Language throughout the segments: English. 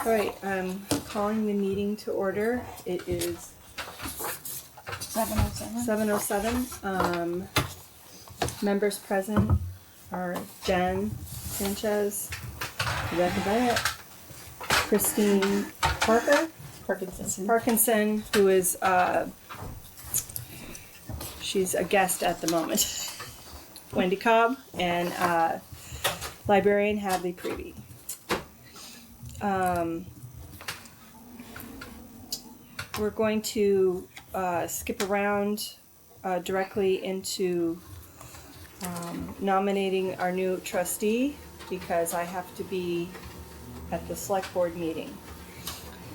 All right, I'm calling the meeting to order. It is 7:07. Members present are Jen Sanchez, Rebecca Bennett, Christine Parkinson, who is she's a guest at the moment, Wendy Cobb, and librarian Hadley Prevey. We're going to skip around directly into nominating our new trustee because I have to be at the select board meeting.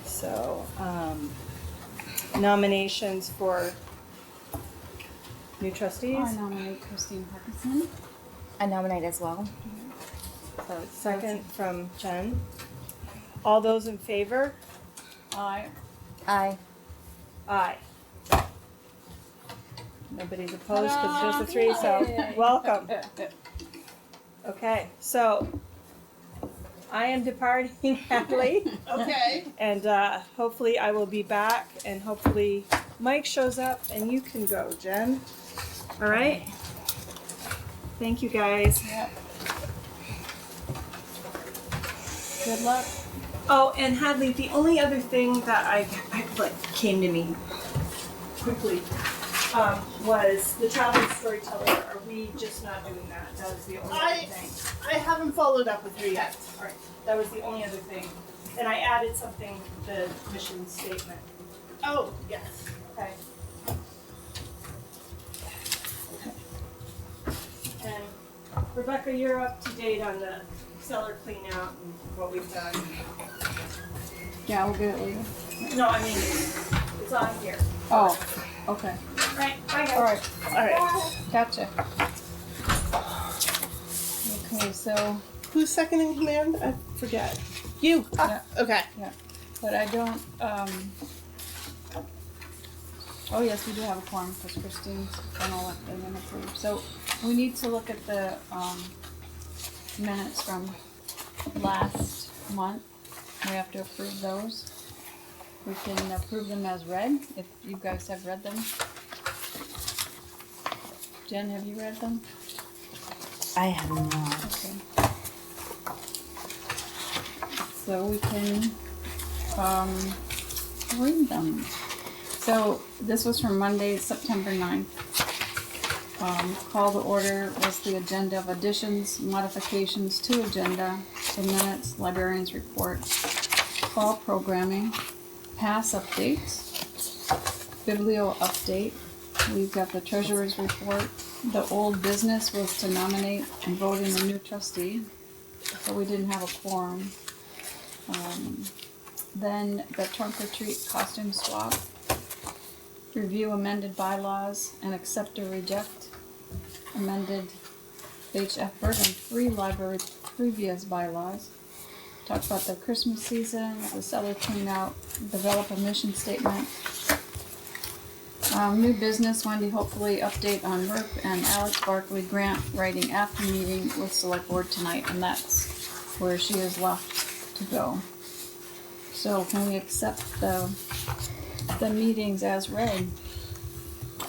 So nominations for new trustees. I nominate Christine Parkinson. I nominate as well. So second from Jen. All those in favor? Aye. Aye. Aye. Nobody's opposed because it's just a three, so welcome. Okay, so I am departing, Hadley. Okay. And hopefully I will be back, and hopefully Mike shows up and you can go, Jen. All right? Thank you, guys. Yep. Good luck. Oh, and Hadley, the only other thing that I came to me quickly was the traveling storyteller. Are we just not doing that? That was the only other thing. I haven't followed up with her yet. All right, that was the only other thing. And I added something, the mission statement. Oh, yes. Okay. And Rebecca, you're up to date on the cellar clean out and what we've done. Yeah, we'll get it later. No, I mean, it's on here. Oh, okay. Right, bye guys. All right. All right. Gotcha. Okay, so, Who's second in command? I forget. You. Ah, okay. but I don't, oh yes, we do have a quorum because Christine's gonna let them approve. So we need to look at the, minutes from last month. We have to approve those. We can approve them as read, if you guys have read them. Jen, have you read them? I have not. Okay. So we can, read them. So this was from Monday, September 9th. Call to order was the agenda of additions, modifications to agenda, the minutes, librarian's report, fall programming, pass updates, biblio update. We've got the treasurer's report. The old business was to nominate and vote in a new trustee, so we didn't have a quorum. Then the trunk or treat costume swap, review amended bylaws and accept or reject amended H.F. Bergen Free Library previous bylaws. Talk about the Christmas season, the cellar clean out, develop a mission statement. New business, Wendy, hopefully update on Merck and Alex Barkley grant writing after meeting with select board tonight, and that's where she is left to go. So can we accept the meetings as read?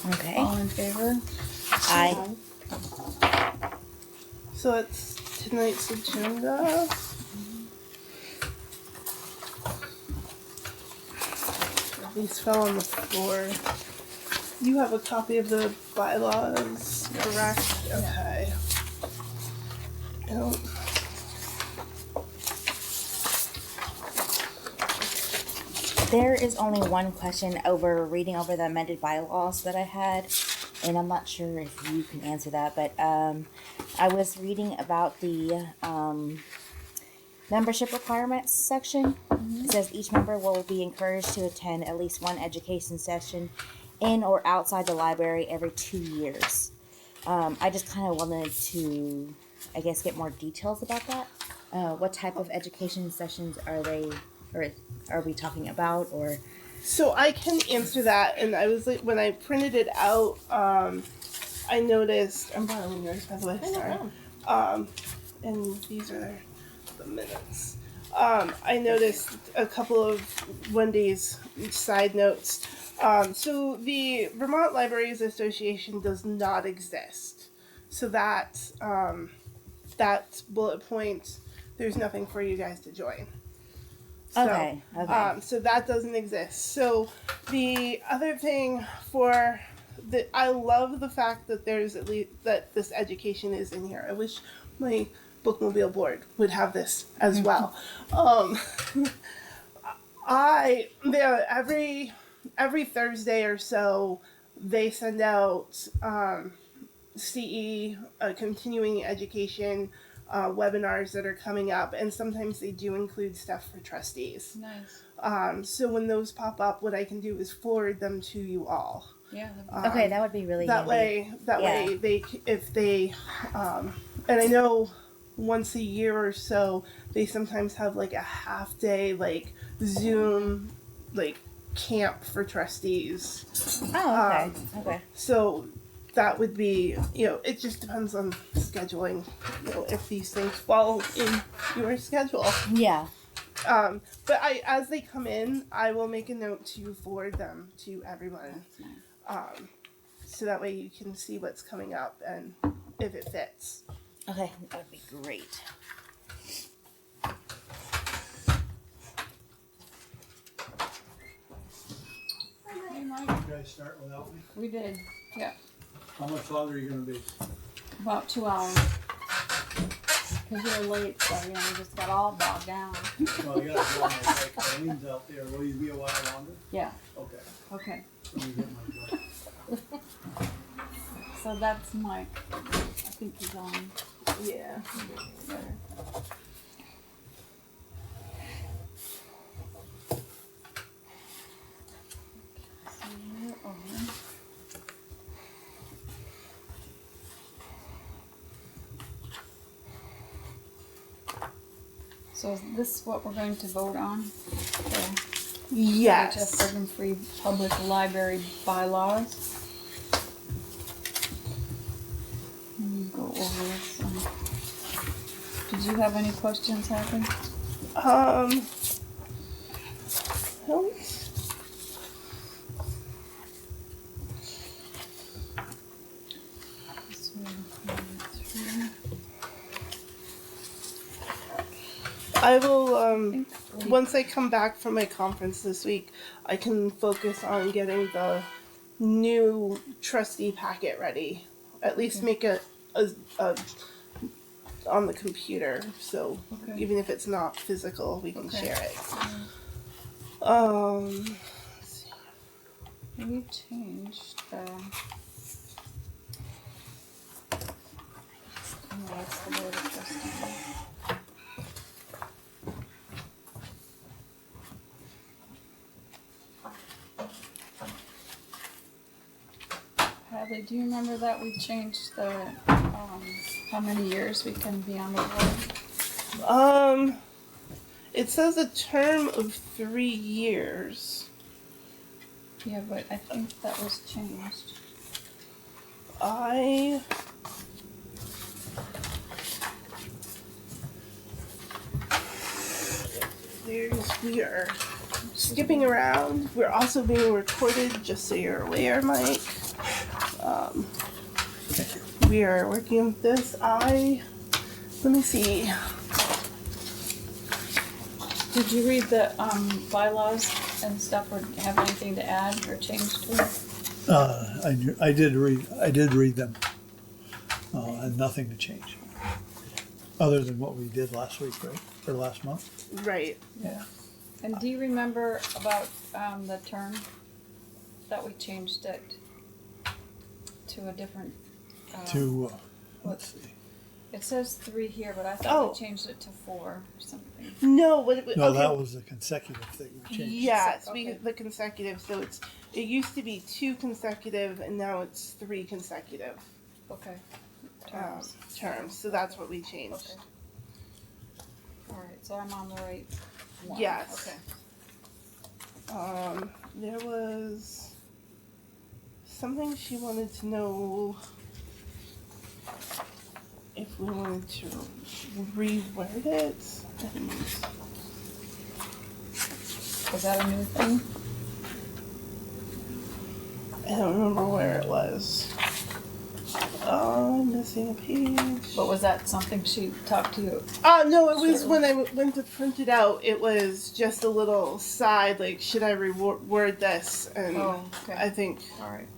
Okay. All in favor? Aye. So it's tonight's agenda. These fell on the floor. You have a copy of the bylaws, correct? Okay. I don't. There is only one question over reading over the amended bylaws that I had, and I'm not sure if you can answer that, but I was reading about the membership requirements section. It says each member will be encouraged to attend at least one education session in or outside the library every 2 years. I just kind of wanted to, I guess, get more details about that. What type of education sessions are they, or are we talking about, or? So I can answer that, and I was like, when I printed it out, I noticed. I'm borrowing yours, by the way. Sorry. And these are the minutes. I noticed a couple of Wendy's side notes. So the Vermont Libraries Association does not exist. So that bullet point, there's nothing for you guys to join. So, Okay, okay. So that doesn't exist. So the other thing for I love the fact that there's at least that this education is in here. I wish my bookmobile board would have this as well. Every Thursday or so they send out CE continuing education webinars that are coming up, and sometimes they do include stuff for trustees. Nice. So when those pop up, what I can do is forward them to you all. Yeah. Okay, that would be really That handy. way they if they and I know once a year or so they sometimes have like a half day like Zoom like camp for trustees. Oh, okay. Okay. So that would be, it just depends on scheduling, if these things fall in your schedule. Yeah. But as they come in, I will make a note to forward them to everyone. So that way you can see what's coming up and if it fits. Okay, that would be great. Hey, Mike. You guys start without me? We did. Yeah. How much longer are you gonna be? About 2 hours. Because you're late, so we just got all bogged down. Well, I gotta go on my bike. Eileen's out there. Will you be a while longer? Yeah. Okay. Okay. Let me get my bike. So that's Mike. I think he's on. Yeah. So you're on. So is this what we're going to vote on? The Yes. Urban-free public library bylaws. Let me go over this. Did you have any questions, Happy? Don't. I will, once I come back from my conference this week, I can focus on getting the new trustee packet ready. At least make a on the computer, so Okay. even if it's not physical, we can Okay. share it. Let's see. We changed the. Oh, that's the board of trustees. Hadley, do you remember that we changed the how many years we can be on the board? It says a term of 3 years. Yeah, but I think that was changed. We are skipping around. We're also being recorded, just so you're aware, Mike. We are working with this. Let me see. Did you read the bylaws and stuff, or have anything to add or change to it? I did read them, and nothing to change, other than what we did last week, right, or last month. Right. Yeah. And do you remember about the term that we changed it to a different? Let's see. It says 3 here, but I thought Oh. we changed it to 4 or something. No, No, that was the consecutive thing we changed. Yes, Okay. the consecutive. So it used to be 2 consecutive, and now it's 3 consecutive Okay. Terms. terms. So that's what we changed. Okay. All right, so I'm on the right one. Yes. Okay. There was something she wanted to know if we wanted to reword it. And Is that a new thing? I don't remember where it was. Oh, I'm missing a page. But was that something she talked to you? No, it was Sure. when I went to print it out. It was just a little side, like, should I reword this? And Oh, okay. I think, All right.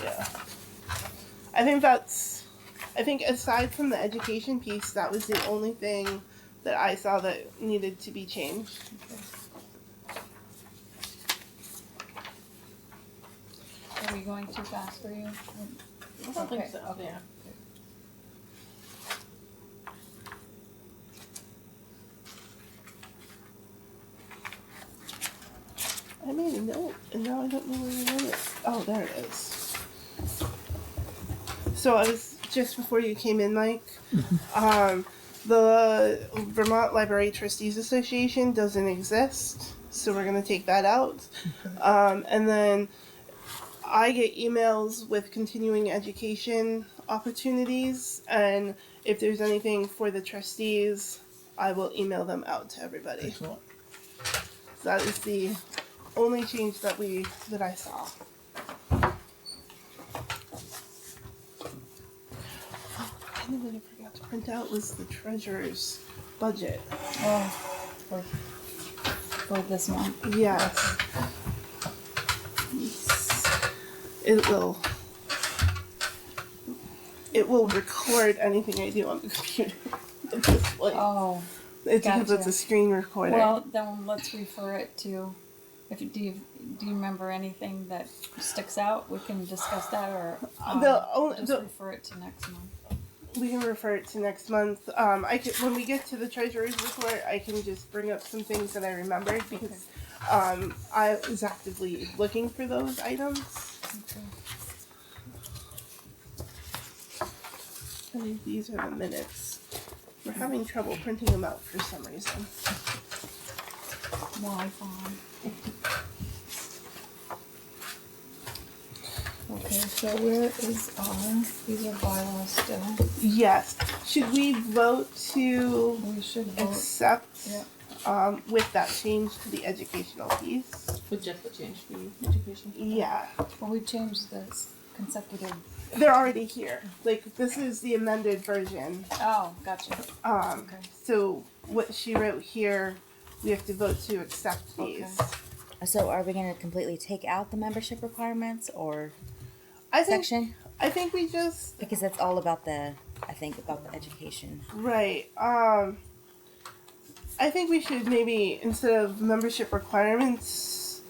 yeah. I think aside from the education piece, that was the only thing that I saw that needed to be changed. Are we going too fast for you? I don't think so. Okay. Yeah. I made a note, and now I don't know where I wrote it. Oh, there it is. So I was just before you came in, Mike. The Vermont Library Trustees Association doesn't exist, so we're gonna take that out. And then I get emails with continuing education opportunities, and if there's anything for the trustees, I will email them out to everybody. Excellent. So that is the only change that I saw. One thing I forgot to print out was the treasurer's budget. Oh, for this month. Yes. It will record anything I do on the computer. It's just like, Oh, it's because it's gotcha. a screen recorder. well, then let's refer it to, do you remember anything that sticks out? We can discuss that, or just refer it to next month. We can refer it to next month. When we get to the treasurer's report, I can just bring up some things that I remembered because I was actively looking for those items. Okay. I think these are the minutes. We're having trouble printing them out for some reason. Wi-Fi. Okay, so where is these are bylaws still. Yes. Should we vote to We should vote. accept Yeah. with that change to the educational piece? With just the change to education. Yeah. Well, we changed this consecutive. They're already here. Like, this is the amended version. Oh, gotcha. Okay. So what she wrote here, we have to vote to accept these. Okay. So are we going to completely take out the membership requirements or I think section? I think we just Because that's all about the education. right. I think we should maybe instead of membership requirements.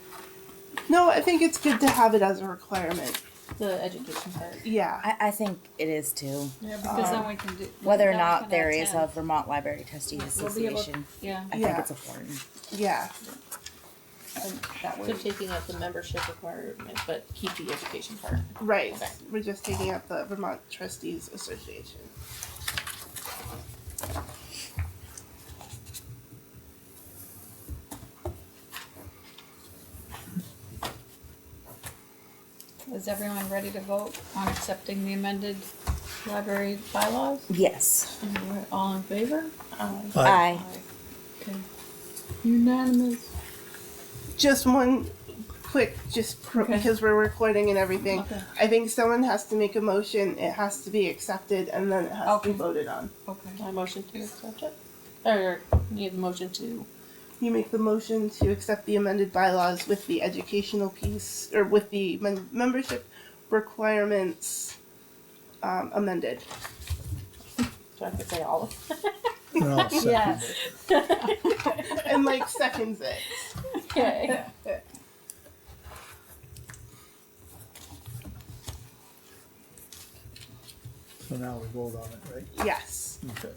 No, I think it's good to have it as a requirement. The education part. Yeah. I think it is too. Yeah, because then we can do. Whether or then we not can there is a attend. Vermont Library Trustees We'll be able- Association, Yeah, I Yeah. think it's important. Yeah. and that way. So taking out the membership requirement, but keep the education part. Right. Okay. We're just taking out the Vermont Trustees Association. Is everyone ready to vote on accepting the amended library bylaws? Yes. Alright, all in favor? Aye. Okay. Unanimous. Just one quick, Okay. because we're recording and everything. Okay. I think someone has to make a motion. It has to be accepted, and then it has to Okay. be voted on. Okay. I motion to accept it. Or need a motion to. You make the motion to accept the amended bylaws with the educational piece, or with the membership requirements amended. Do I have to say all of it? And I'll second Yes. it. And Mike seconds it. Okay. So now we vote on it, right? Yes. Okay.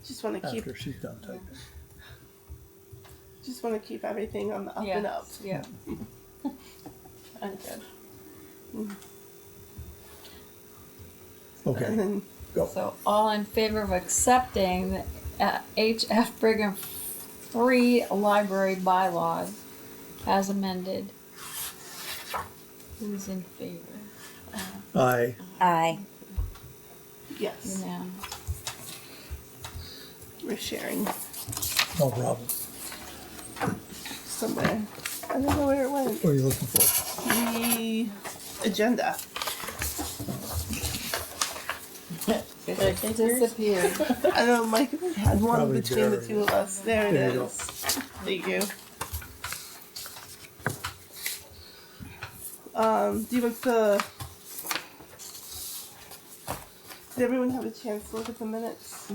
Just want to keep. After she's done typing. Just want to keep everything on the up Yeah. and up. Yeah. I'm good. And Okay, then go. So all in favor of accepting the H.F. Brigham Free Library bylaws as amended? Who's in favor? Aye. Aye. Yes. Unanimous. We're sharing No problem. somewhere. I don't know where it went. What are you looking for? The agenda. Did I take yours? Disappeared. I know Mike and I had one Probably between the buried two of us. There it There you go. is. Thank you. Do you want to? Did everyone have a chance to look at the minutes?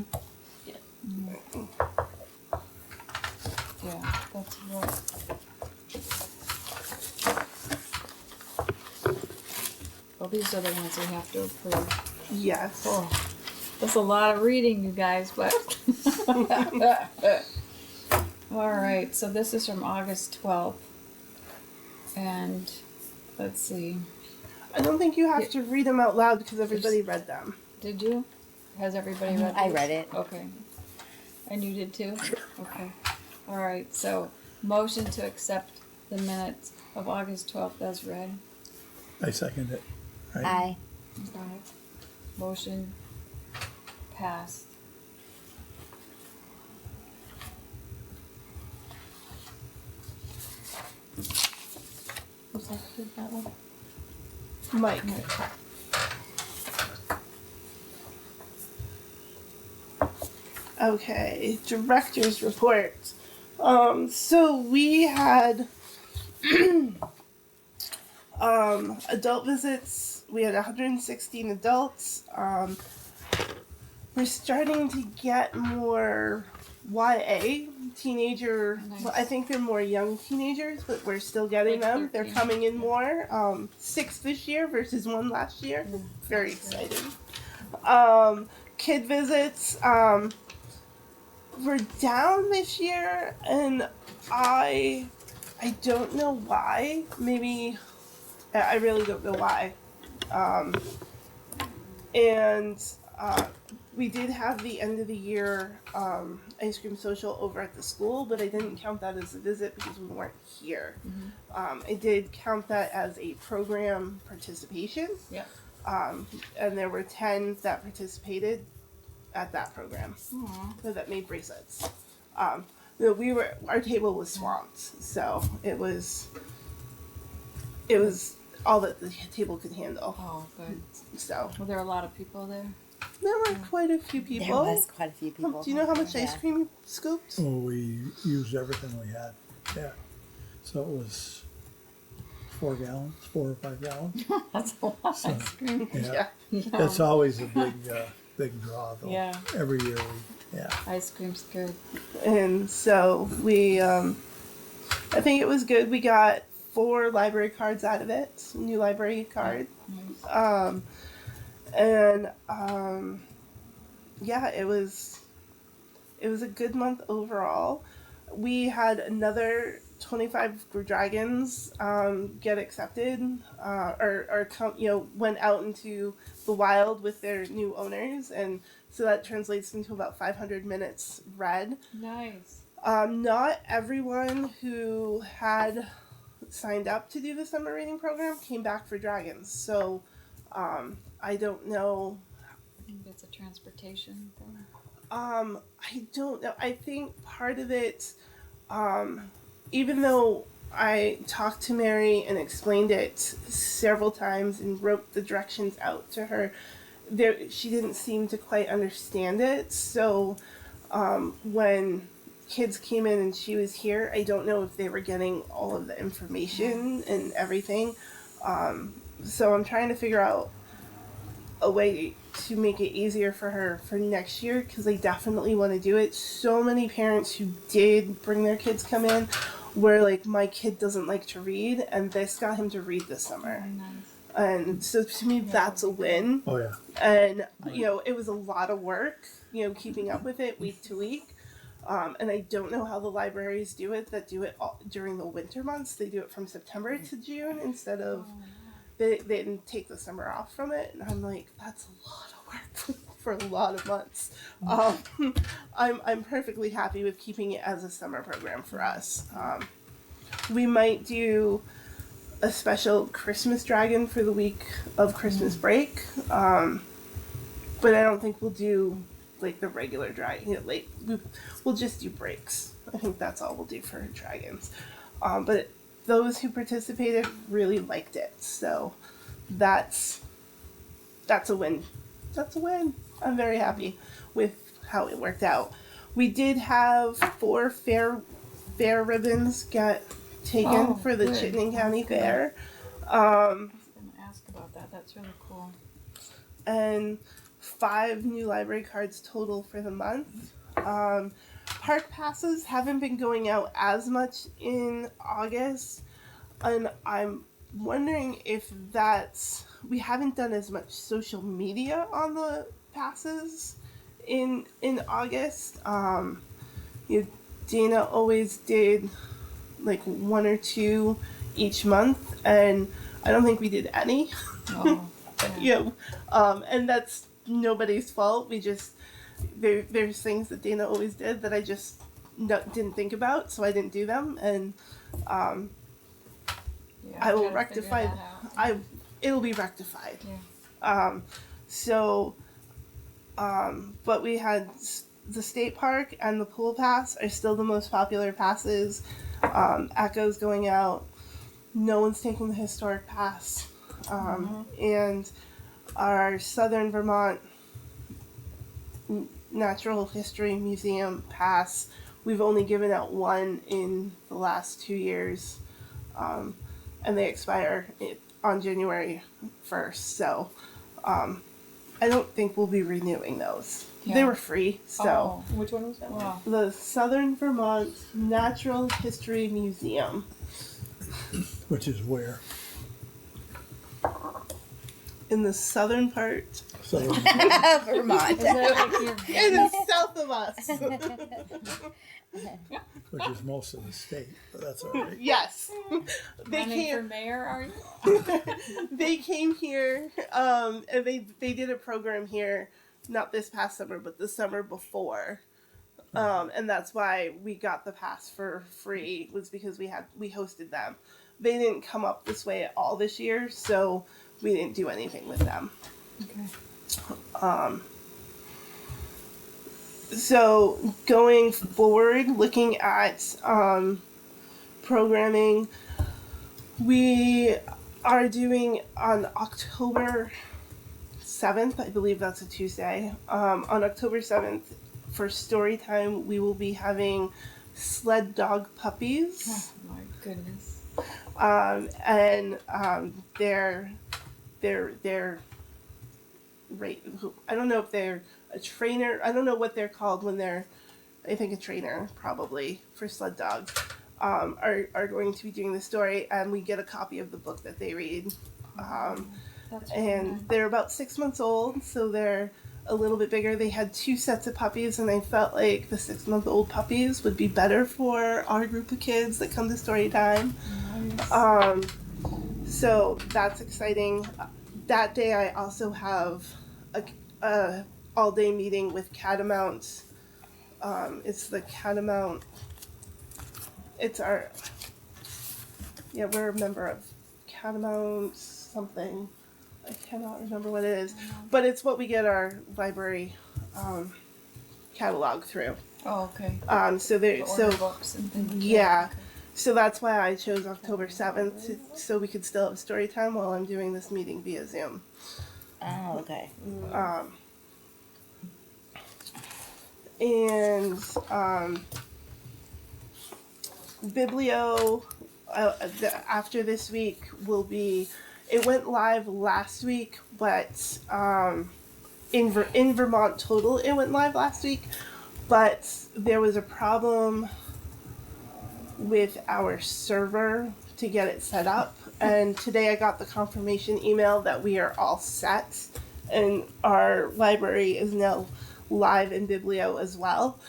Yeah, that's right. Well, these are the ones we have to approve. Yes. Oh, that's a lot of reading, you guys, but. All right, so this is from August 12th. And let's see, I don't think you have to read them out loud because everybody read them. did you? Has everybody read I these? read it. Okay. And you did too? Okay. All right, so motion to accept the minutes of August 12th as read. I second it. Right? Aye. Okay. Motion passed. Who seconded that one? Mike. Okay, director's report. So we had adult visits. We had 116 adults. We're starting to get more YA teenager. Nice. Well, I think they're more young teenagers, but we're still getting Like them. They're 13. coming in more. 6 this year versus 1 last year. Very exciting. Kid visits. We're down this year, and I don't know why. Maybe I really don't know why. And we did have the end of the year ice cream social over at the school, but I didn't count that as a visit because we weren't here. I did count that as a program participation. Yep. And there were 10 that participated at that program. Aw. So that made bracelets. Our table was swamped, so it was all that the table could handle. Oh, good. So Were there a lot of people there? there were quite a few There people. was quite a few people. Do you know how much Yeah. ice cream you scooped? Well, we used everything we had. Yeah. So it was 4 gallons, 4 or 5 gallons. That's a lot. So, yeah. Yeah. That's always a big draw though. Yeah. Every year yeah. Ice cream's good. And so we, I think it was good. We got 4 library cards out of it, new library card. Nice. Yeah, it was a good month overall. We had another 25 dragons get accepted or come, went out into the wild with their new owners, and so that translates into about 500 minutes read. Nice. Not everyone who had signed up to do the summer reading program came back for dragons, so I don't know. I think it's a transportation thing. I don't know. I think part of it, even though I talked to Mary and explained it several times and wrote the directions out to her, she didn't seem to quite understand it. So when kids came in and she was here, I don't know if they were getting all of the information and everything. So I'm trying to figure out a way to make it easier for her for next year, because I definitely want to do it. So many parents who did bring their kids come in were like, my kid doesn't like to read, and this got him to read this summer. Nice. And so to me, that's a win. Oh yeah. And it was a lot of work, keeping up with it week to week. And I don't know how the libraries do it that do it all during the winter months. They do it from September to June instead of they didn't take the summer off from it. And I'm like, that's a lot of work for a lot of months. I'm perfectly happy with keeping it as a summer program for us. We might do a special Christmas dragon for the week of Christmas break. but I don't think we'll do like the regular dragon. Like we'll just do breaks. I think that's all we'll do for dragons. But those who participated really liked it, so that's a win. That's a win. I'm very happy with how it worked out. We did have 4 fair ribbons get taken for the good. Chittenden County That's good. Fair. I was gonna ask about that. That's really cool. And 5 new library cards total for the month. Park passes haven't been going out as much in August, and I'm wondering if we haven't done as much social media on the passes in August. Dana always did like 1 or 2 each month, and I don't think we did any. Oh, yeah. And that's nobody's fault. We just there's things that Dana always did that I just didn't think about, so I didn't do them, and Yeah, I will gotta rectify. figure that out. It'll be rectified. Yeah. But we had the state park and the pool pass are still the most popular passes. Echo's going out. No one's taking the historic pass. And our Southern Vermont Natural History Museum pass, we've only given out 1 in the last 2 years. And they expire on January 1st. So I don't think we'll be renewing those. Yeah. They were free, so. Oh, Which one was that? wow. The Southern Vermont Natural History Museum. Which is where? In the southern part. Southern, Vermont. Is that like your It is south of us. which is most of the state, but that's all right. Yes. They running for came. mayor, are you? They came here, and they did a program here, not this past summer, but the summer before. And that's why we got the pass for free, was because we hosted them. They didn't come up this way at all this year, so we didn't do anything with them. Okay. So going forward, looking at programming, we are doing on October 7th, I believe that's a Tuesday. On October 7th, for story time, we will be having sled dog puppies. Oh my goodness. They're I don't know if they're a trainer. I don't know what they're called when they're, I think a trainer probably for sled dogs, are going to be doing the story, and we get a copy of the book that they read. That's And fun. they're about 6 months old, so they're a little bit bigger. They had 2 sets of puppies, and I felt like the 6-month-old puppies would be better for our group of kids that come to story time. Nice. So that's exciting. That day I also have a all-day meeting with Catamount. It's the Catamount. We're a member of Catamount something. I cannot remember what it is, but it's what we get our library catalog through. Oh, okay. So there, The so order books and things. yeah. So that's why I chose October 7th, so we could still have story time while I'm doing this meeting via Zoom. Oh, okay. And Biblio, after this week will be, it went live last week, but in Vermont total it went live last week, but there was a problem with our server to get it set up, and today I got the confirmation email that we are all set, and our library is now live in Biblio as well.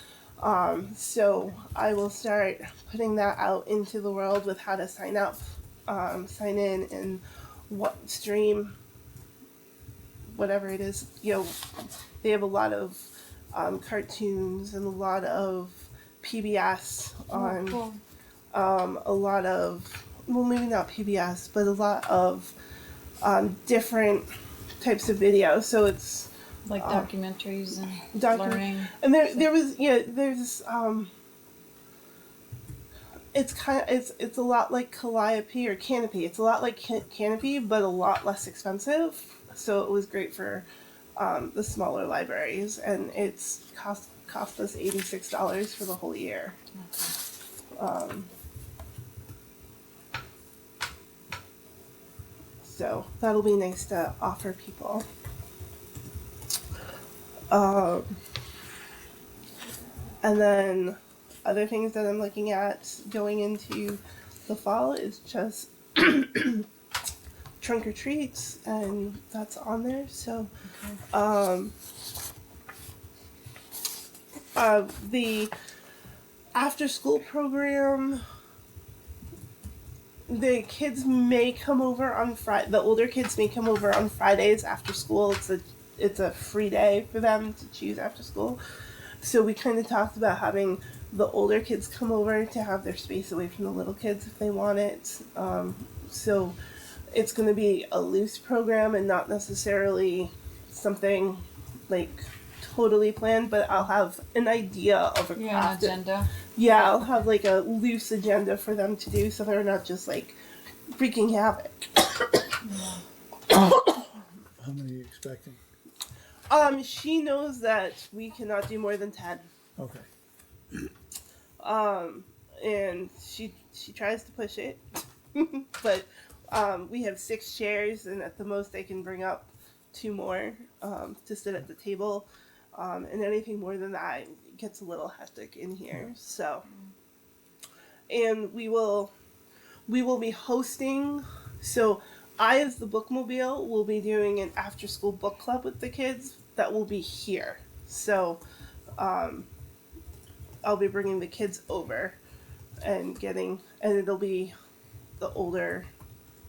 So I will start putting that out into the world with how to sign up, sign in, and what stream, whatever it is. They have a lot of cartoons and a lot of PBS on. Cool. A lot of, well, maybe not PBS, but a lot of different types of video. So it's Like documentaries and document- learning. And there's it's a lot like Calliope or Canopy. It's a lot like Canopy, but a lot less expensive. So it was great for the smaller libraries, and it's cost us $86 for the whole year. So that'll be nice to offer people. And then other things that I'm looking at going into the fall is just trunk or treats, and that's on there. So the after school program, the kids may come over on Friday. The older kids may come over on Fridays after school. It's a free day for them to choose after school. So we kind of talked about having the older kids come over to have their space away from the little kids if they want it. So it's going to be a loose program and not necessarily something like totally planned, but I'll have an idea of a An craft. agenda. Yeah, I'll have like a loose agenda for them to do so they're not just like freaking havoc. How many are you expecting? She knows that we cannot do more than 10. Okay. And she tries to push it. But we have 6 chairs, and at the most they can bring up 2 more to sit at the table. And anything more than that gets a little hectic in here. So, and we will be hosting. So, I, as the bookmobile, will be doing an after-school book club with the kids that will be here. So, I'll be bringing the kids over and it'll be the older,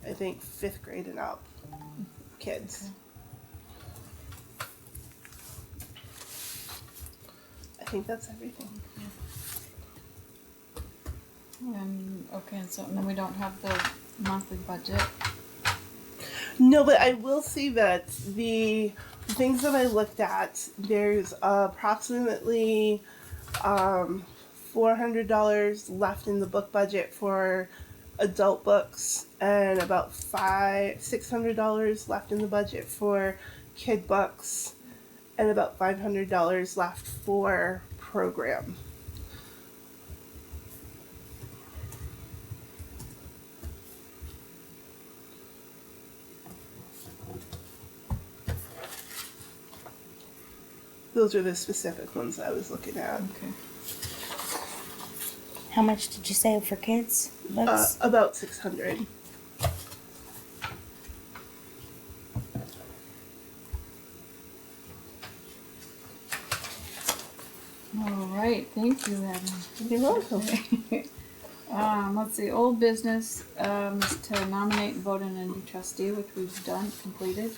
I think 5th grade and up kids. I think that's everything. And then we don't have the monthly budget. No, but I will say that the things that I looked at, there's approximately $400 left in the book budget for adult books, and about $600 left in the budget for kid books, and about $500 left for program. Those are the specific ones I was looking at. Okay. How much did you say for kids books? About 600. All right, thank you, Evan. You're welcome. Let's see, old business is to nominate and vote in a new trustee, which we've done, completed.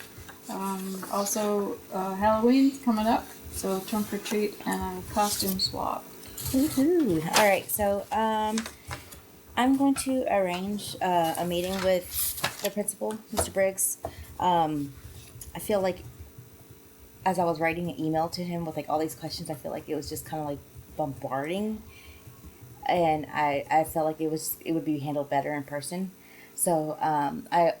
Also, Halloween's coming up, so trunk or treat and a costume swap. Woohoo! All right, so I'm going to arrange a meeting with the principal, Mr. Briggs. I feel like as I was writing an email to him with like all these questions, I feel like it was just kind of like bombarding, and I felt like it would be handled better in person. So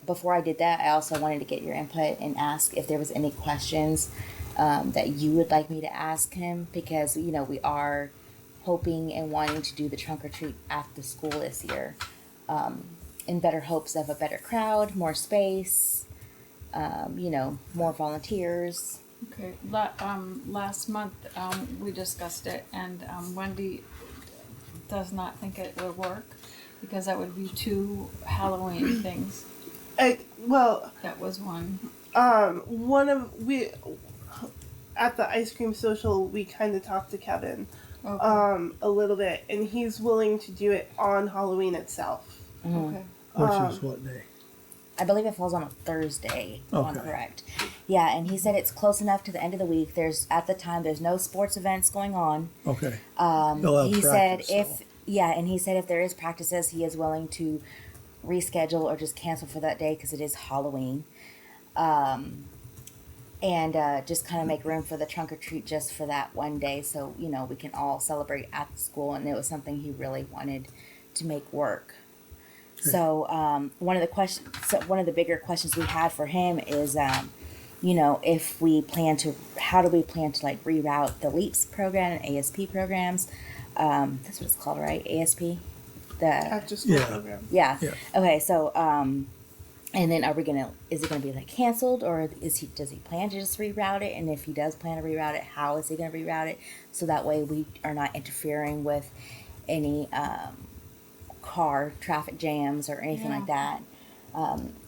before I did that, I also wanted to get your input and ask if there was any questions that you would like me to ask him, because we are hoping and wanting to do the trunk or treat at the school this year, in better hopes of a better crowd, more space, more volunteers. Okay, last month we discussed it, and Wendy does not think it would work because that would be 2 Halloween things. Well, That was one. we at the ice cream social, we kind of talked to Kevin Okay. a little bit, and he's willing to do it on Halloween itself. Okay. Which is what day? I believe it falls on a Thursday, if I'm Okay. correct. Yeah, and he said it's close enough to the end of the week. There's no sports events going on. Okay. He They'll have practice, said so. and he said if there is practices, he is willing to reschedule or just cancel for that day because it is Halloween. and just kind of make room for the trunk or treat just for that one day, so we can all celebrate at the school. And it was something he really wanted to make work. So one of the bigger questions we had for him is, if we plan to, how do we plan to like reroute the LEAPS program and ASP programs? That's what it's called, right? ASP, the After school Yeah. program. yeah. Yeah. Okay, so and then is it gonna be like canceled, or does he plan to just reroute it? And if he does plan to reroute it, how is he gonna reroute it? So that way we are not interfering with any car traffic jams or anything like that.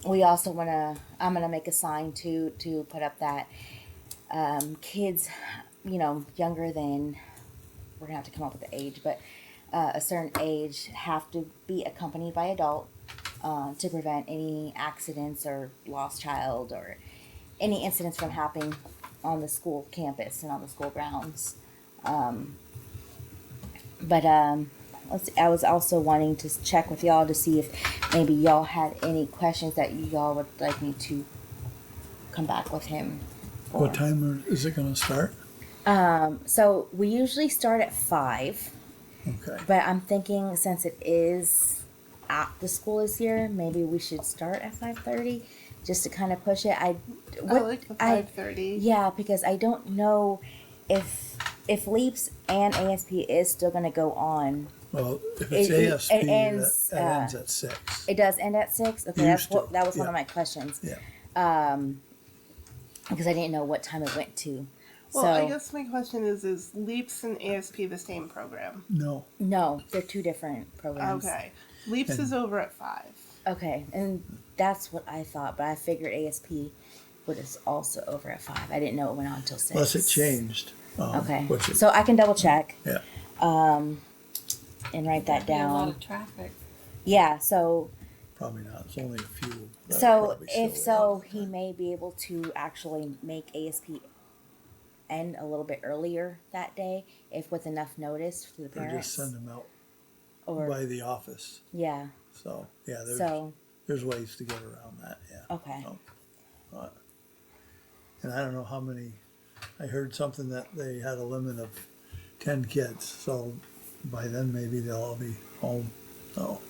We also I'm gonna make a sign to put up that kids, younger than, we're gonna have to come up with the age, but a certain age have to be accompanied by adult to prevent any accidents or lost child or any incidents from happening on the school campus and on the school grounds. I was also wanting to check with y'all to see if maybe y'all had any questions that y'all would like me to come back with him for. What time is it gonna start? So we usually start at 5, Okay. but I'm thinking since it is at the school this year, maybe we should start at 5:30 just to kind of push it. I like the 5:30. Yeah, because I don't know if LEAPS and ASP is still going to go on. Well, if it's It ASP, ends, that ends at 6. It does end at 6. Okay, Used to, that was one yeah. of my questions. Yeah. Because I didn't know what time it went to. Well, so I guess my question is LEAPS and ASP the same program? No. no, they're two different programs. Okay. LEAPS And- is over at 5. Okay, and that's what I thought, but I figured ASP was also over at 5. I didn't know it went on until 6. Unless it changed. Okay, Which it, so I can double check. Yeah. And write that Be a lot down. of traffic. Yeah, so probably not. It's only a few. that so probably if still so, there. he may be able to actually make ASP end a little bit earlier that day, if with enough notice to the Or parents. just send them out Or by the office. yeah, So yeah, so there's ways to get around that. Yeah. okay. And I don't know how many. I heard something that they had a limit of 10 kids. So by then maybe they'll all be home. So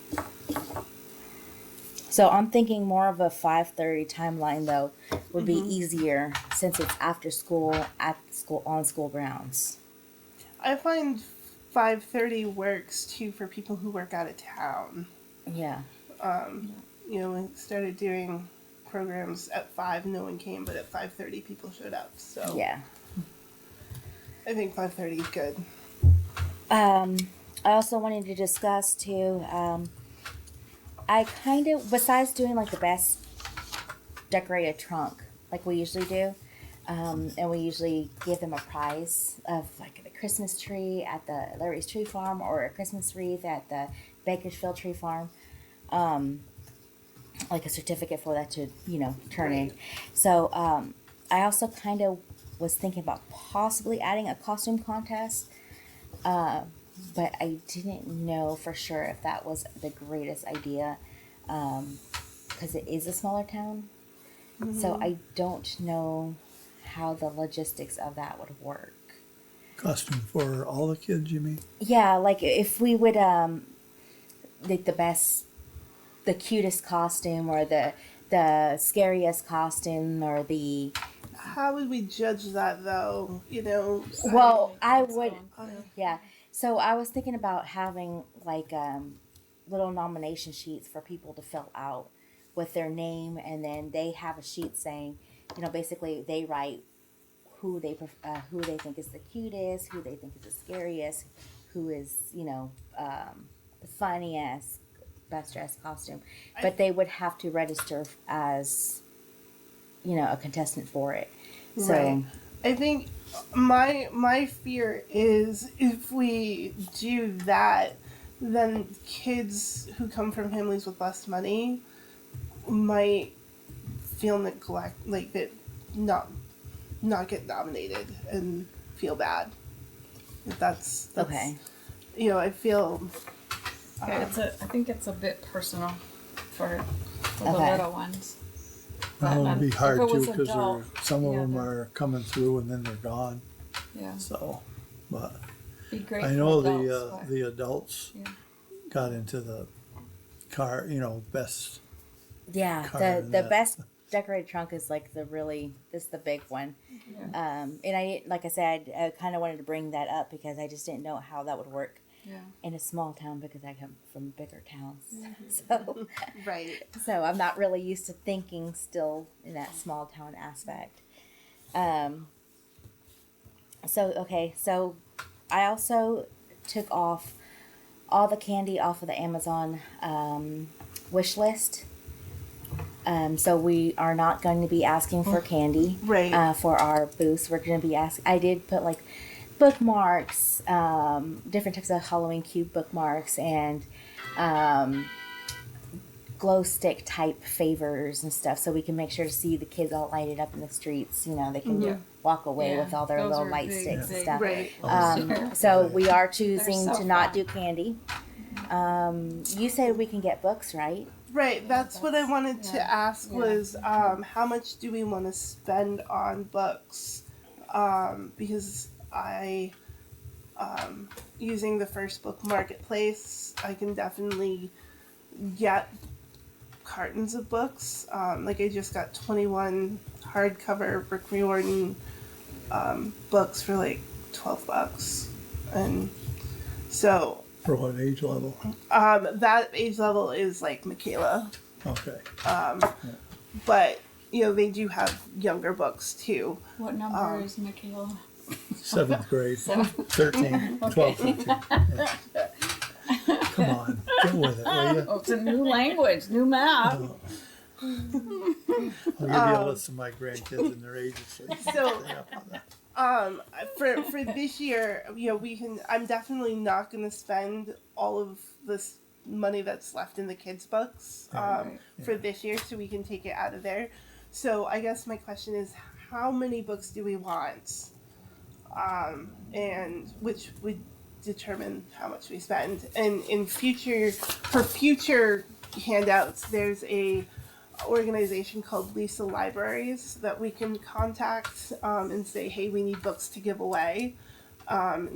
So I'm thinking more of a 5:30 timeline though would be easier since it's after school at school on school grounds. I find 5:30 works too for people who work out of town. Yeah. We started doing programs at 5, no one came, but at 5:30 people showed up. So Yeah. I think 5:30 is good. I also wanted to discuss too. I kind of, besides doing like the best decorated trunk like we usually do, and we usually give them a prize of like a Christmas tree at the Larry's Tree Farm or a Christmas wreath at the Bakersfield Tree Farm, like a certificate for that to turn in. So I also kind of was thinking about possibly adding a costume contest. But I didn't know for sure if that was the greatest idea, because it is a smaller town. So I don't know how the logistics of that would work. costume for all the kids, you mean? Yeah, like if we would like the cutest costume or the scariest costume or the How would we judge that though? well, I would. Yeah. So I was thinking about having like little nomination sheets for people to fill out with their name, and then they have a sheet saying, basically they write who they think is the cutest, who they think is the scariest, who is the funniest, best dressed costume. But they would have to register as a contestant for it. So. Right. I think my fear is if we do that, then kids who come from families with less money might feel like that, not get nominated and feel bad. That's Okay. I feel. I think it's a bit personal for the Okay. little ones. Well, it'd be hard If it to, was because adult, some of yeah, them they're- are coming through and then they're gone, Yeah, so, but be great I for know adults, but- the adults Yeah. got into the car, best, Yeah, Car the and that. best decorated trunk is like this the big one. Yeah. And I like I said, I kind of wanted to bring that up because I just didn't know how that would work Yeah. in a small town because I come from bigger towns. So Right. so I'm not really used to thinking still in that small town aspect. So I also took off all the candy off of the Amazon wish list. So we are not going to be asking for candy Right. for our booths. We're going to be asking. I did put like bookmarks, different types of Halloween cube bookmarks, and glow stick type favors and stuff, so we can make sure to see the kids all lighted up in the streets. They can walk away Yeah, with all their those little are light big, sticks and big, stuff. Right. So we are choosing They're so to not fun. do candy. You said we can get books, right? Right. That's what I that's- wanted to yeah, ask yeah. was how much do we want to spend on books? Because I, using the First Book Marketplace, I can definitely get cartons of books. Like I just got 21 hardcover Rick Riordan books for like $12, and so for what age level? that age level is like Michaela, Okay, but they do have younger books too. What number is Michaela? 7th grade, 13, 12, 13. Yeah. Come on, get with it, will you? Oh, it's a new language, new math. I'll give you a list of my grandkids and their ages, so you can So- stay up on that. For this year, we can. I'm definitely not going to spend all of this money that's left in the kids' books Right. for this year, so we can take it out of there. So I guess my question is, how many books do we want? And which would determine how much we spend. And for future handouts, there's a organization called Lisa Libraries that we can contact and say, hey, we need books to give away.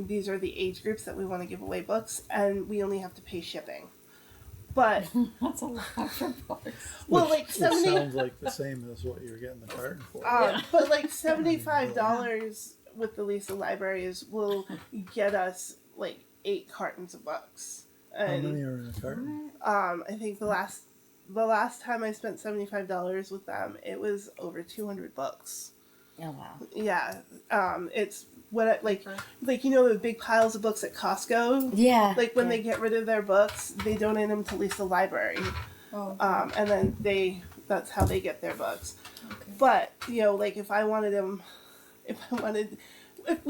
These are the age groups that we want to give away books, and we only have to pay shipping. But That's a lot for books. well, Which- like which 70 sounds like the same as what you're getting the carton for. but like $75 with the Lisa Libraries will get us like 8 cartons of books. How And many are in a carton? I think the last time I spent $75 with them, it was over 200 books. Oh wow. Yeah, it's what like the big piles of books at Costco. Yeah. Like when they get rid of their books, they donate them to Lisa Library, Oh, and then that's how they get their books. okay. But like if we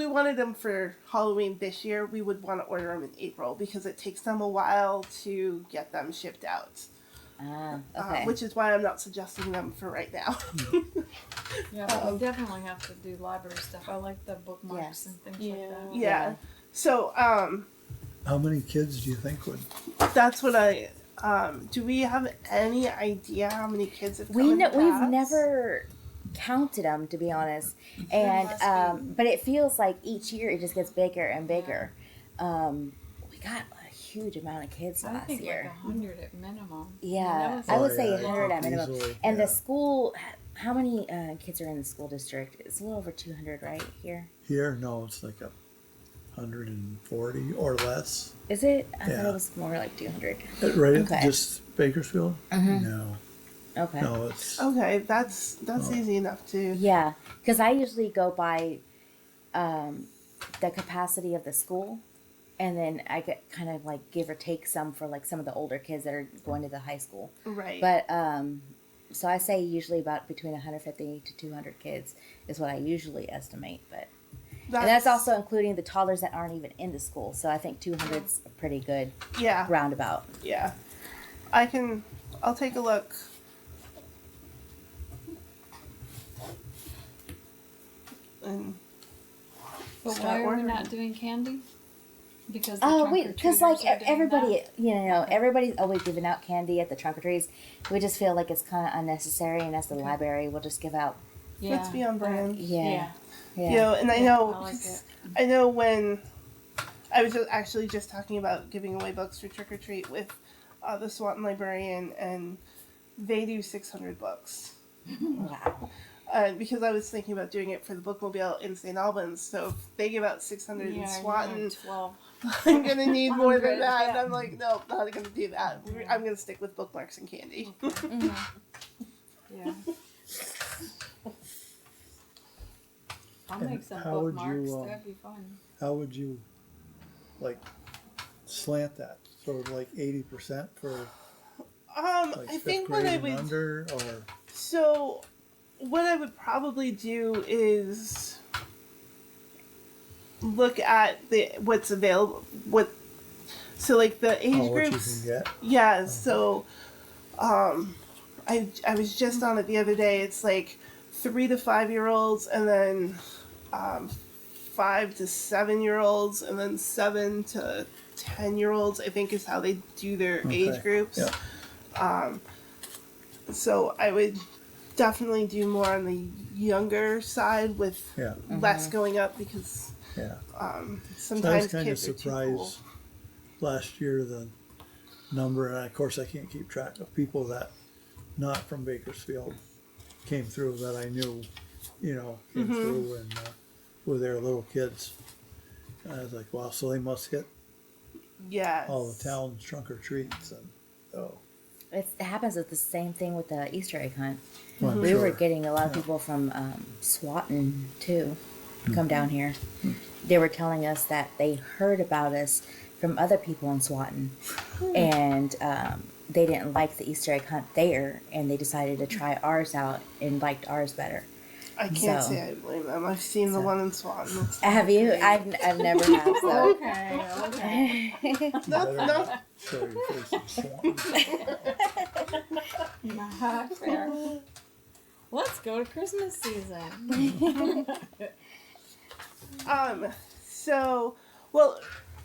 wanted them for Halloween this year, we would want to order them in April because it takes them a while to get them shipped out. Okay. Which is why I'm not suggesting them for right now. Yeah, but we definitely have to do library stuff. I like the bookmarks Yes. and things Yeah. like that. Yeah. So How many kids do you think would? that's what I. Do we have any idea how many kids have come in the We've past? never counted them, to be honest, and must be. but it feels like each year it just gets bigger and bigger. We got a huge amount of kids I last think year. like 100 at minimum. Yeah, was I would Oh, say yeah, 100 at minimum. easily, And yeah. the school, how many kids are in the school district? It's a little over 200, right here. Here, no, it's like 140 or less. Is it? I thought Yeah. it was more like 200. Right, Okay. just Bakersfield? No, Okay. no, it's Okay, that's easy enough to. Yeah, because I usually go by the capacity of the school, and then I get kind of like give or take some for like some of the older kids that are going to the high school. Right. But so I say usually about between 150 to 200 kids is what I usually estimate. But and that's also including the toddlers that aren't even in the school. So I think 200's a pretty good yeah. roundabout. Yeah. I'll take a look. And But Start why are we ordering. not doing candy? Because the Oh wait, because like trick-or-treaters are doing everybody, that? you know, everybody's always giving out candy at the trunk or treats. We just feel like it's kind of unnecessary, and as the library, we'll just give out. Let's be on brand. Yeah, yeah. You know, and I Yeah, know, I like it. I know when I was actually just talking about giving away books for trick or treat with the Swanton librarian, and they do 600 books. Wow. Because I was thinking about doing it for the bookmobile in St. Albans, so if they give out 600 in Yeah, Swanton, 12. I'm gonna need more than 100, that. And yeah. I'm like, no, not gonna do that. I'm gonna stick with bookmarks and candy. Yeah. I'll And make some how would bookmarks. you, That'd be fun. How would you, like, slant that? So like 80% for like I fifth think what grade I and would under, or so what I would probably do is look at what's available. So like the age what you groups. can get? Yeah. So, I was just on it the other day. It's like 3 to 5 year olds, and then 5 to 7 year olds, and then 7 to 10 year olds. I think is how they do their age groups. Yeah. So I would definitely do more on the younger side with Yeah. less going up because Yeah. So I sometimes was kind of kids are too surprised cool. last year the number, and of course I can't keep track of people that not from Bakersfield came through that I knew, came through and with their little kids. And I was like, wow, so they must hit Yes. all the town's trunk or treats, and It happens with the same thing with the Easter egg hunt. well, I'm We sure. were getting a lot of people from Swanton too come down here. They were telling us that they heard about us from other people in Swanton, and they didn't like the Easter egg hunt there, and they decided to try ours out and liked ours better. I can't So- say I blame them. I've seen the one in Swanton. It's Have you? great. I've never have. So. Okay. Not Show your face in Swanton. Not fair. Let's go to Christmas season. So, well,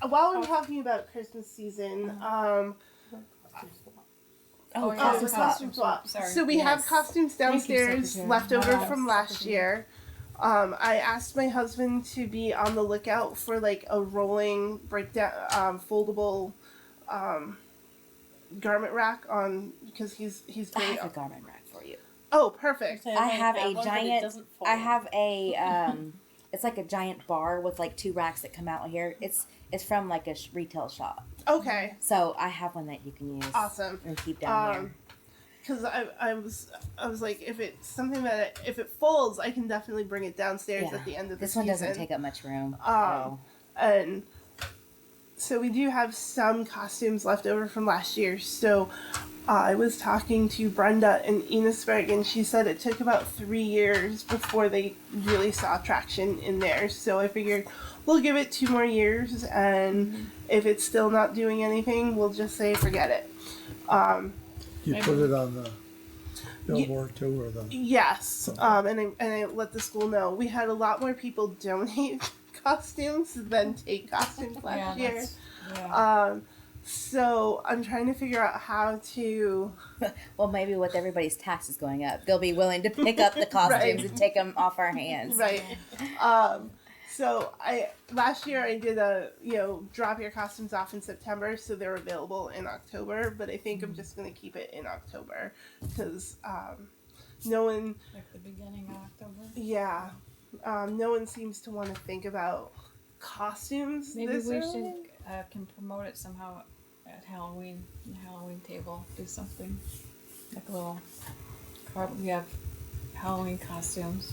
while we're talking about Christmas season, Oh, yeah, costume the swap. costume swap. Sorry. so we have Yes. costumes Thank you, downstairs Secretary. left over Yes. from last year. I asked my husband to be on the lookout for like a rolling breakdown, foldable, garment rack on because he's I very. have a garment rack for you. Oh, perfect. I have a That one, but it giant. doesn't fold. I have a. It's like a giant bar with like 2 racks that come out here. It's from like a retail shop. Okay, So I have one that you can use. awesome. And keep down here. Because I was like, if it's something that if it folds, I can definitely bring it downstairs Yeah. at the end of the This one season. doesn't take up much room. And so we do have some costumes left over from last year. So I was talking to Brenda in Enosburg, and she said it took about 3 years before they really saw traction in there. So I figured we'll give it 2 more years, and if it's still not doing anything, we'll just say forget it. You put it on the billboard too, or the Yes, and I let the school know. We had a lot more people donate costumes than take costumes last year. So I'm trying to figure out how to. Well, maybe with everybody's taxes going up, they'll be willing to pick up the costumes Right. and take them off our hands. Right. So last year I did drop your costumes off in September, so they're available in October. But I think I'm just gonna keep it in October because no one. Like the beginning of October. Yeah. No one seems to want to think about costumes. Maybe this we early. should can promote it somehow at Halloween. The Halloween table. Do something like a little. We have Halloween costumes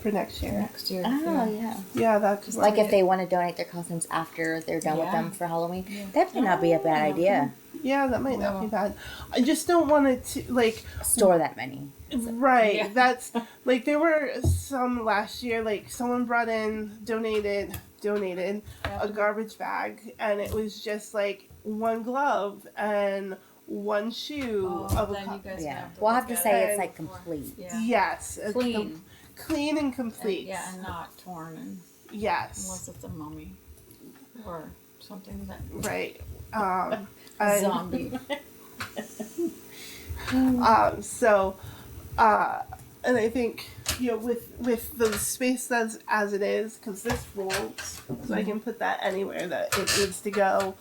For next year. next year. Oh yeah. Yeah, that could Like work. if they want to donate their costumes after they're done with Yeah. them for Halloween, Yeah. that might not be a bad idea. Yeah, that might not be Well. bad. I just don't want it to like. Store that many. Right. Yeah. That's like there were some last year. Like someone brought in donated a garbage bag, and it was just like one glove and one shoe Oh, of a then you guys Yeah. have to We'll have look to at say it it's like before. complete. Yeah. Yes, it's Clean. clean and complete. And, yeah, and not torn, and Yes. unless it's a mummy or something that right. And, zombie. so, and I think, with the space as it is, because this folds, so I can put that anywhere that it needs to go.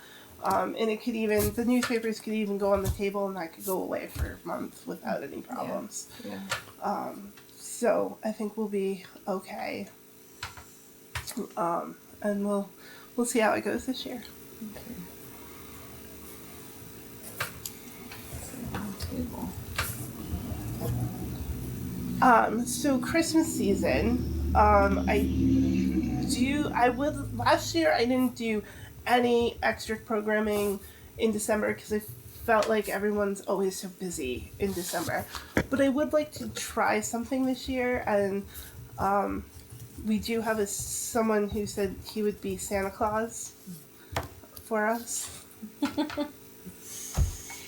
And it could even, the newspapers could even go on the table and that could go away for a month without any problems. Yeah. So I think we'll be okay. And we'll see how it goes this year. Okay. Table. So Christmas season, last year I didn't do any extra programming in December because I felt like everyone's always so busy in December. But I would like to try something this year, and we do have someone who said he would be Santa Claus for us.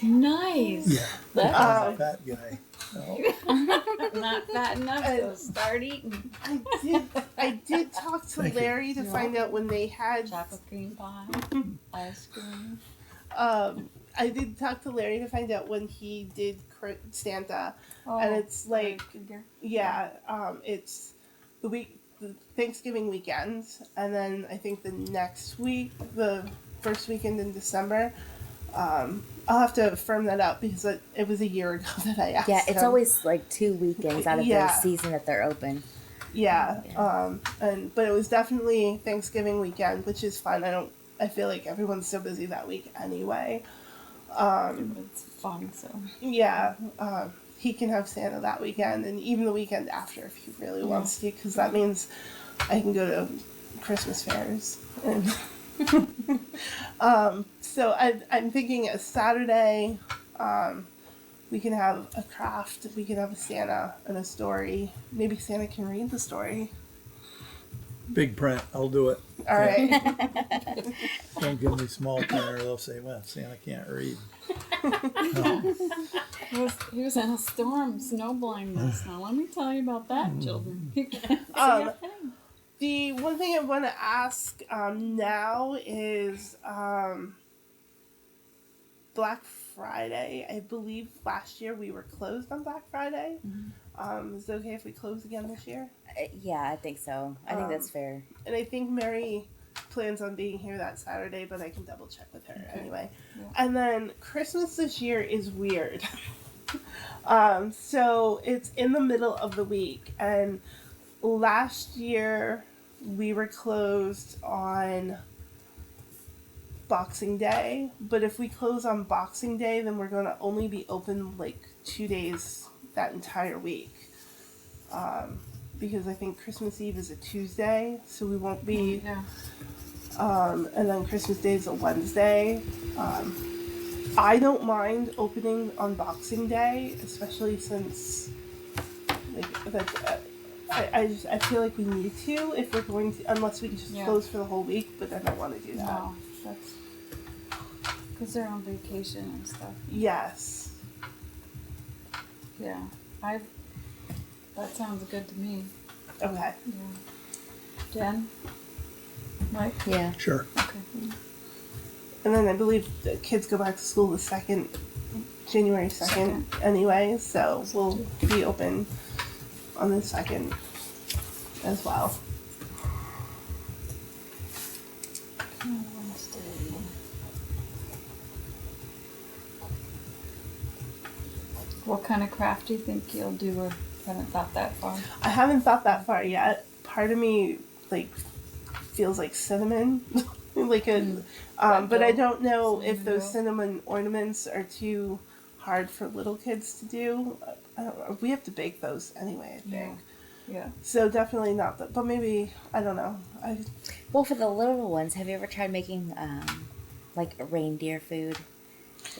Nice. Yeah. That's Fat guy. Oh, not fat enough, so start eating. I did talk to Thank you. Larry to find out when they had Chocolate cream pie, ice cream. I did talk to Larry to find out when he did Santa, and it's like, it's the Thanksgiving weekend, and then I think the next week, the first weekend in December. I'll have to firm that up because it was a year ago that I asked. Yeah, it's him. always like 2 weekends out of the season that they're open. Yeah, but it was definitely Thanksgiving weekend, which is fun. I feel like everyone's so busy that week anyway. It's fun, so. Yeah, he can have Santa that weekend and even the weekend after if he really wants to, because that means I can go to Christmas fairs. And so I'm thinking a Saturday, we can have a craft, we can have a Santa and a story. Maybe Santa can read the story. big print. I'll do it. All right. Don't give me small print or they'll say, well, Santa can't read. No. He was in a storm, snow blindness. Now let me tell you about that, children. You can't see Um, a thing. The one thing I want to ask now is Black Friday. I believe last year we were closed on Black Friday. Is it okay if we close again this year? Yeah, I think so. I think that's fair. And I think Mary plans on being here that Saturday, but I can double check with her anyway. Yeah. And then Christmas this year is weird. So it's in the middle of the week, and last year we were closed on Boxing Day, but if we close on Boxing Day, then we're going to only be open like 2 days that entire week. Because I think Christmas Eve is a Tuesday, so we won't be. Yeah. And then Christmas Day is a Wednesday. I don't mind opening on Boxing Day, especially since I feel like we need to if we're going to, unless we can just close for the whole week, but I don't want to do that. No, that's because they're on vacation and stuff. Yes. Yeah, that sounds good to me. Okay. Yeah. Jen? Mike? Yeah. Sure. Okay. And then I believe the kids go back to school the January 2nd anyway, so we'll be open on the 2nd as well. Wednesday. What kind of craft do you think you'll do, or haven't thought that far? I haven't thought that far yet. Part of me feels like cinnamon, but I don't know if those cinnamon ornaments are too hard for little kids to do. I don't know. We have to bake those anyway, I think. Yeah. So definitely not that, but maybe, I don't know. Well, for the little ones, have you ever tried making like a reindeer food,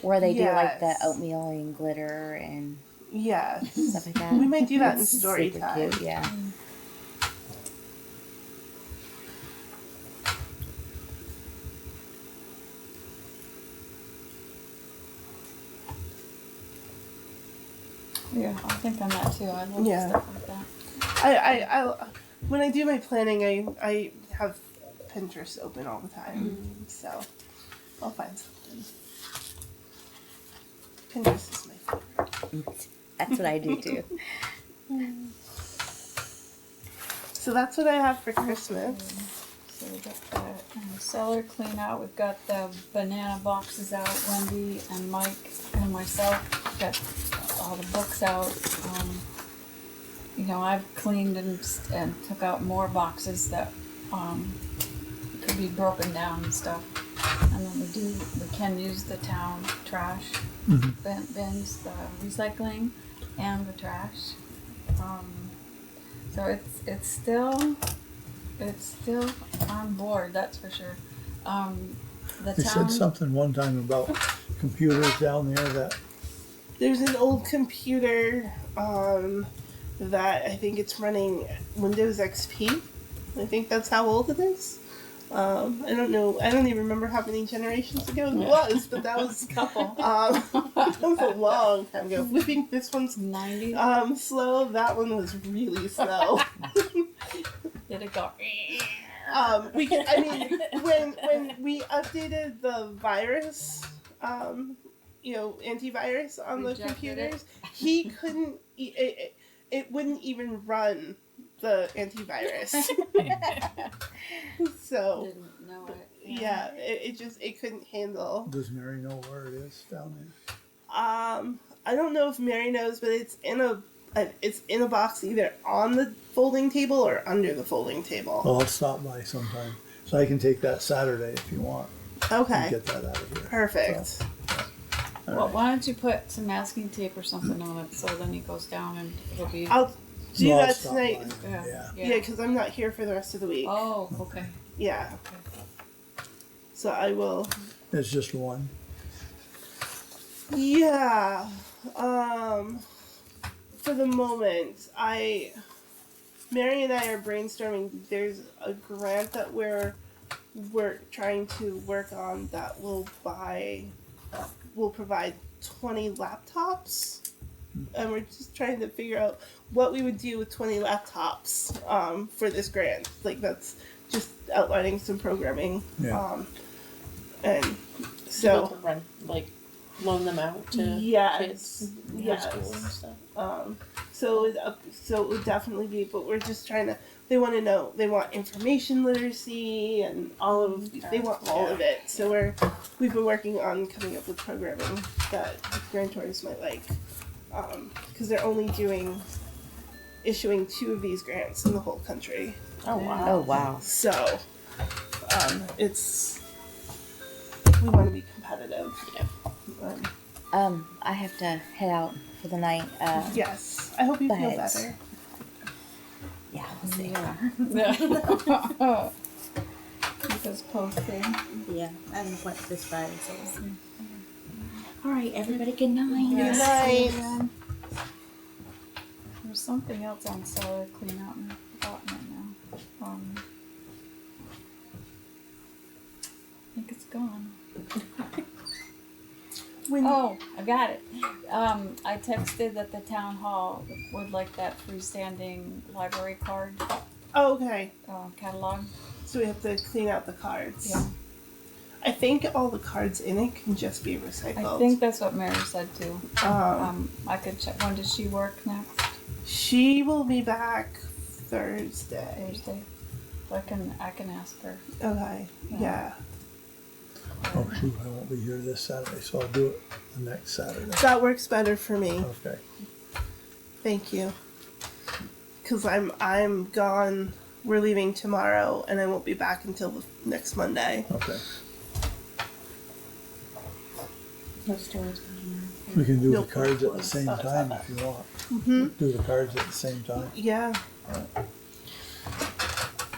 where they do like the Yes. oatmeal and glitter and Yes. stuff like that? We might do that in It's story super time. cute, yeah. Yeah, I'll think on that too. I love stuff like that. I when I do my planning, I have Pinterest open all the time, so I'll find something. Pinterest is my favorite. That's what I do too. So that's what I have for Christmas. So we got that cellar clean out. We've got the banana boxes out. Wendy and Mike and myself got all the books out. I've cleaned and took out more boxes that could be broken down and stuff. And then we can use the town trash bins, the recycling and the trash. So it's still on board, that's for sure. The They town, said something one time about computers down there that, There's an old computer that I think it's running Windows XP. I think that's how old it is. I don't know. I don't even remember how many generations ago it was, but that was couple, that was a long time ago. We think this one's 90, slow. That one was really slow. did it go? When we updated the virus, antivirus on the Rejected computers, he couldn't. It wouldn't even run the antivirus. So Didn't know it. yeah, it couldn't handle. does Mary know where it is down there? I don't know if Mary knows, but it's in a box either on the folding table or under the folding table. Well, I'll stop by sometime, so I can take that Saturday if you want, Okay, and get that out of here. perfect. All Well, right. why don't you put some masking tape or something on it so then he goes down and it'll be. I'll do Well, I'll that stop tonight. by. Yeah. Yeah, because I'm not here for the rest of the week. Oh, okay. Yeah, Okay. so I will. It's just one. Yeah. For the moment, Mary and I are brainstorming. There's a grant that we're trying to work on that will provide 20 laptops. And we're just trying to figure out what we would do with 20 laptops for this grant. Like, that's just outlining some programming. Yeah. And Able so, to rent, loan them out to yes, kids in high yes. school and stuff. So it would definitely be, but we're just trying to. They want to know. They want information literacy and all of. They want all of it. So we've been working on coming up with programming that grantors might like, because they're only issuing 2 of these grants in the whole country. Oh wow. Oh wow. So, we want to be competitive. Yeah. I have to head out for the night. Yes, I hope you feel But- better. Yeah, we'll see. Yeah. Because posting. Yeah, I have an appointment this Friday, so we'll see. All right, everybody, good night. Good night. There's something else on cellar clean out and I've forgotten it now. I think it's gone. Oh, I got it. I texted that the town hall would like that freestanding library card Okay, catalog. so we have to clean out the cards. Yeah. I think all the cards in it can just be recycled. I think that's what Mary said too. Um, I could check. When does she work next? she will be back Thursday. Thursday. So I can ask her. Okay, yeah. Oh shoot, I won't be here this Saturday, so I'll do it the next Saturday. That works better for me. Okay. Thank you. Cause I'm gone. We're leaving tomorrow, and I won't be back until the next Monday. Okay. No stories. We can do No the cards at the problems. same time if you want. Mm-hmm. Do the cards at the same time. Yeah.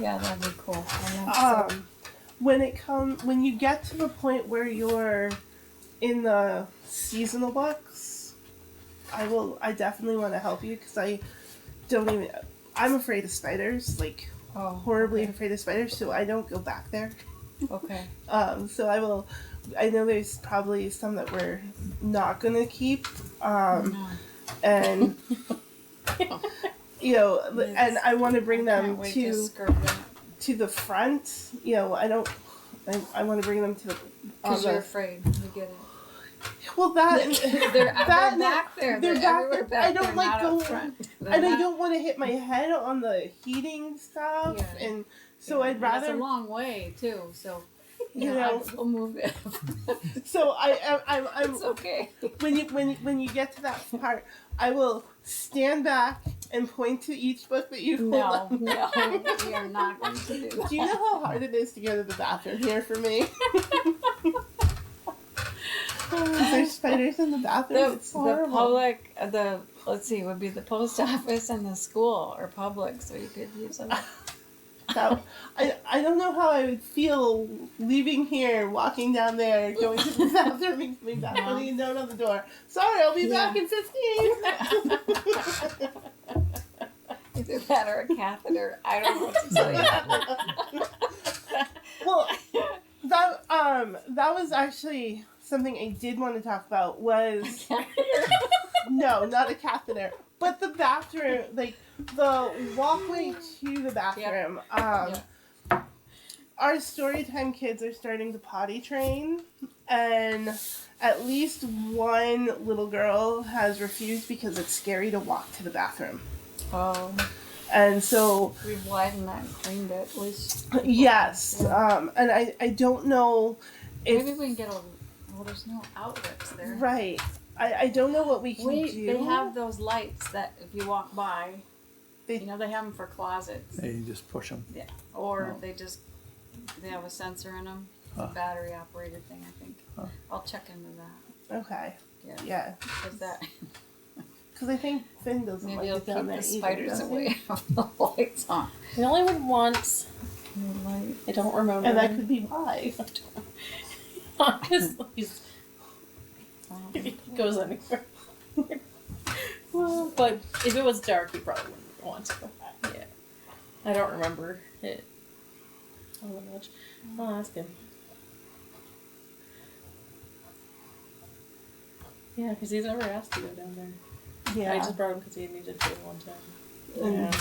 Yeah, that'd be cool. I know. When you get to the point where you're in the seasonal books, I definitely want to help you because I'm afraid of spiders, like horribly afraid of spiders, so I don't go back there. Okay. So I know there's probably some that we're not gonna keep, No. and and I want to bring them Can't wait to to skirt that. to the front. You know, I don't. I want to bring them to the. Because you're afraid. You get it. Well, that They're that back there. they're They're back everywhere there. back I don't there, like not going- up front. and I They're don't want to hit my head on the heating stuff, Yeah. and so not- I'd and rather. It's a long way too, so You yeah, know. we'll move it. So I'm It's okay. when you get to that part, I will stand back and point to each book that you hold No, up. no, we are not going to do that. Do you know how hard it is to go to the bathroom here for me? There's spiders in the bathroom. It's The horrible. public, let's see, would be the post office and the school or public, so you could use them. That, I don't know how I would feel leaving here, walking down there, going to the bathroom and coming back, Yeah. putting a note on the door. Sorry, I'll be back in 15. Either that or a catheter. I don't know what to tell you. Well, that was actually something I did want to talk about was no, not a catheter, but the bathroom, like the walkway to the bathroom. Our storytime kids are starting to potty train, and at least one little girl has refused because it's scary to walk to the bathroom. Oh, And so we've widened that and cleaned it at least. yes, and I don't know if Maybe we can get well, there's no outlets there. right. I don't know what we can Wait, do. they have those lights that if you walk by, They- you know, they have them for closets. And you just push them. Yeah. Or Oh. they have a sensor in them. It's a Huh. battery operated thing, I think. Huh. I'll check into that. Okay. Yeah. Yeah. Because that Because I think Finn doesn't maybe like it'll it down keep there the either, spiders does he? away from the lights on. We only went once. I don't remember. And that could be why. Honestly, he's- he goes anywhere. Well, but if it was dark, he probably wouldn't want to go back. Yeah. I don't remember it all that much. Oh, that's good. Yeah, because he's never asked to go down there. Yeah. I just brought him because he needed to one time. And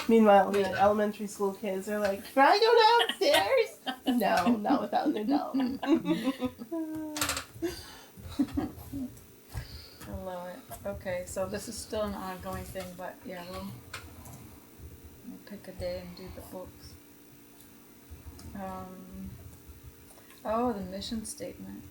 meanwhile, the elementary school kids are like, "Can I go downstairs?" No, not without an adult. I love it. Okay, so this is still an ongoing thing, but yeah, we'll pick a day and do the books. The mission statement.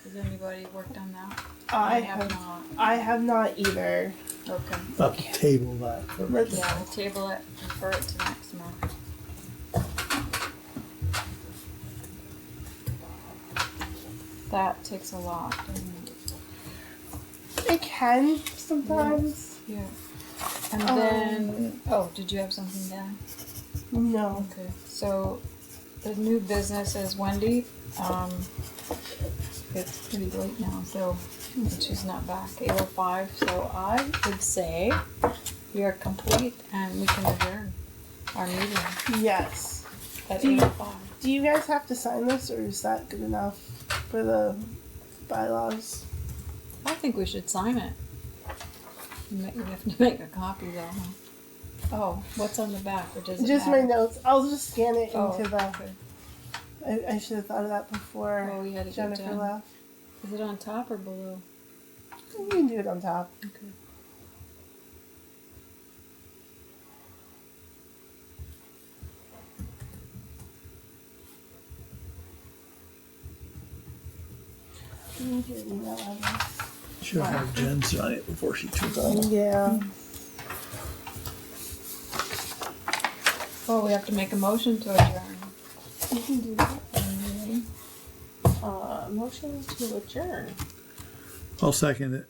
Has anybody worked on that? I have have, not. I have not either. Okay. Up table that. Let's- Yeah, we'll table it, refer it to next month. That takes a lot, doesn't it? It can sometimes. Yeah. And then, did you have something down? No. Okay, so the new business is Wendy. It's pretty late now, so she's not back. 8:05. So I would say we are complete and we can adjourn our meeting Yes. at Do you- 8:05. Do you guys have to sign this, or is that good enough for the bylaws? I think we should sign it. We have to make a copy though. Huh? Oh, what's on the back? Or does it Just matter? my notes. I'll just scan it Oh, into the. okay. I should have thought of that before Oh, we had to get Jennifer done. left. Is it on top or below? You can do it on top. Okay. You need your email address. Should have Jen sign it before she took off. Yeah. Oh, we have to make a motion to adjourn. You can do that. Motion to adjourn. I'll second it.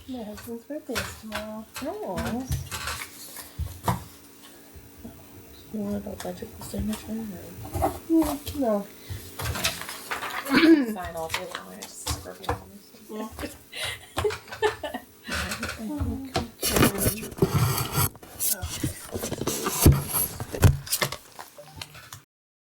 My husband's birthday is tomorrow. Oh. You want a legible signature? Or? No. Sign all day long. I just scribble on this.